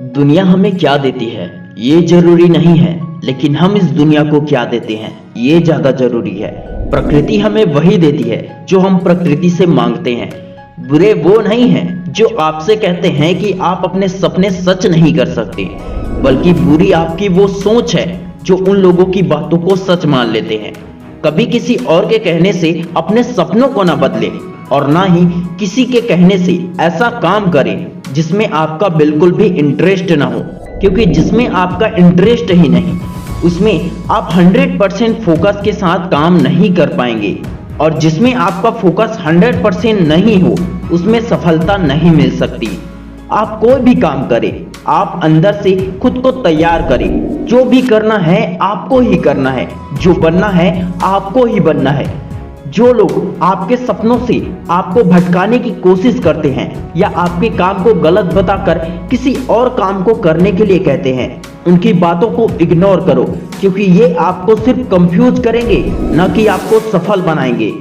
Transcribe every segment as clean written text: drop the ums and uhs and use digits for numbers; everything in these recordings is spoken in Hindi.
दुनिया हमें क्या देती है ये जरूरी नहीं है, लेकिन हम इस दुनिया को क्या देते हैं ये ज्यादा जरूरी है। प्रकृति हमें वही देती है जो हम प्रकृति से मांगते हैं। बुरे वो नहीं हैं जो आपसे कहते हैं कि आप अपने सपने सच नहीं कर सकते, बल्कि बुरी आपकी वो सोच है जो उन लोगों की बातों को सच मान लेते हैं। कभी किसी और के कहने से अपने सपनों को ना बदले, और ना ही किसी के कहने से ऐसा काम करें जिसमें आपका बिल्कुल भी इंटरेस्ट ना हो, क्योंकि जिसमें आपका इंटरेस्ट ही नहीं उसमें आप 100% फोकस के साथ काम नहीं कर पाएंगे, और जिसमें आपका फोकस 100% नहीं हो उसमें सफलता नहीं मिल सकती। आप कोई भी काम करें, आप अंदर से खुद को तैयार करें। जो भी करना है आपको ही करना है, जो बनना है आपको ही बनना है। जो लोग आपके सपनों से आपको भटकाने की कोशिश करते हैं या आपके काम को गलत बताकर किसी और काम को करने के लिए कहते हैं, उनकी बातों को इग्नोर करो, क्योंकि ये आपको सिर्फ कंफ्यूज करेंगे, न कि आपको सफल बनाएंगे।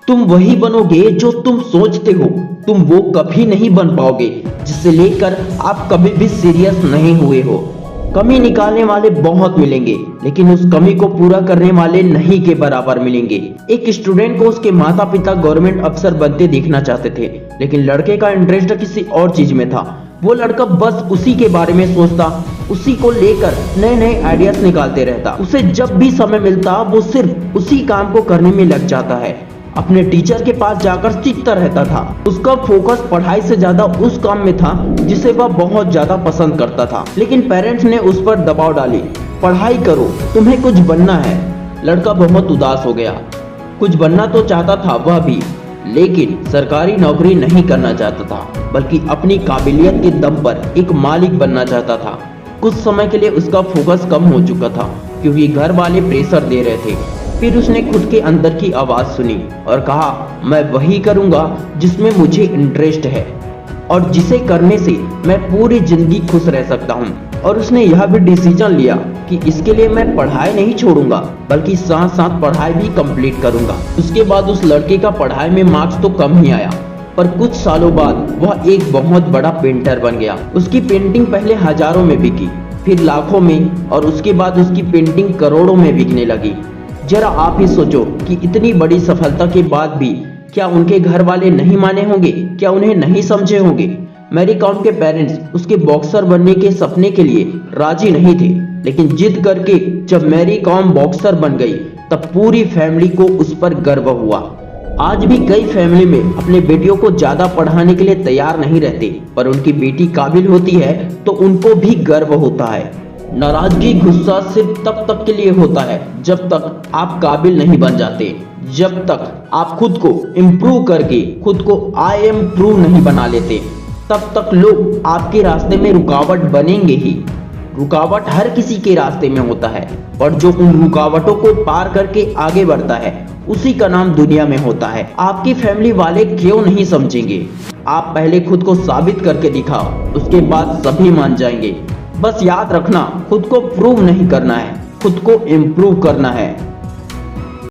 तुम वही बनोगे जो तुम सोचते हो, तुम वो कभी नहीं बन पाओगे जिसे लेकर आप कभी भी सीरियस नहीं हुए हो। कमी निकालने वाले बहुत मिलेंगे, लेकिन उस कमी को पूरा करने वाले नहीं के बराबर मिलेंगे। एक स्टूडेंट को उसके माता पिता गवर्नमेंट अफसर बनते देखना चाहते थे, लेकिन लड़के का इंटरेस्ट किसी और चीज में था। वो लड़का बस उसी के बारे में सोचता, उसी को लेकर नए नए आइडियाज निकालते रहता। उसे जब भी समय मिलता वो सिर्फ उसी काम को करने में लग जाता है। अपने टीचर के पास जाकर सीखता रहता था। उसका फोकस पढ़ाई से ज्यादा उस काम में था जिसे वह बहुत ज्यादा पसंद करता था। लेकिन पेरेंट्स ने उस पर दबाव डाली, पढ़ाई करो, तुम्हें कुछ बनना है। लड़का बहुत उदास हो गया। कुछ बनना तो चाहता था वह भी, लेकिन सरकारी नौकरी नहीं करना चाहता था, बल्कि अपनी काबिलियत के दम पर एक मालिक बनना चाहता था। कुछ समय के लिए उसका फोकस कम हो चुका था, क्योंकि घर वाले प्रेशर दे रहे थे। फिर उसने खुद के अंदर की आवाज सुनी और कहा, मैं वही करूंगा जिसमें मुझे इंटरेस्ट है और जिसे करने से मैं पूरी जिंदगी खुश रह सकता हूं। और उसने यह भी डिसीजन लिया कि इसके लिए मैं पढ़ाई नहीं छोड़ूंगा, बल्कि साथ साथ पढ़ाई भी कंप्लीट करूंगा। उसके बाद उस लड़के का पढ़ाई में मार्क्स तो कम ही आया, पर कुछ सालों बाद वह एक बहुत बड़ा पेंटर बन गया। उसकी पेंटिंग पहले हजारों में बिकी, फिर लाखों में, और उसके बाद उसकी पेंटिंग करोड़ों में बिकने लगी। जरा आप ही सोचो कि इतनी बड़ी सफलता के बाद भी क्या उनके घर वाले नहीं माने होंगे, क्या उन्हें नहीं समझे होंगे। मैरी कॉम के पेरेंट्स उसके बॉक्सर बनने के सपने के लिए राजी नहीं थे, लेकिन जिद करके जब मैरी कॉम बॉक्सर बन गई तब पूरी फैमिली को उस पर गर्व हुआ। आज भी कई फैमिली में अपने बेटियों को ज्यादा पढ़ाने के लिए तैयार नहीं रहते, पर उनकी बेटी काबिल होती है तो उनको भी गर्व होता है। नाराजगी, गुस्सा सिर्फ तब तक के लिए होता है जब तक आप काबिल नहीं बन जाते। जब तक आप खुद को इम्प्रूव करके खुद को आई एम ट्रू नहीं बना लेते, तब तक लोग आपके रास्ते में रुकावट बनेंगे ही। रुकावट हर किसी के रास्ते में होता है, और जो उन रुकावटों को पार करके आगे बढ़ता है उसी का नाम दुनिया में होता है। आपकी फैमिली वाले क्यों नहीं समझेंगे? आप पहले खुद को साबित करके दिखाओ, उसके बाद सभी मान जाएंगे। बस याद रखना, खुद को प्रूव नहीं करना है, खुद को इम्प्रूव करना है।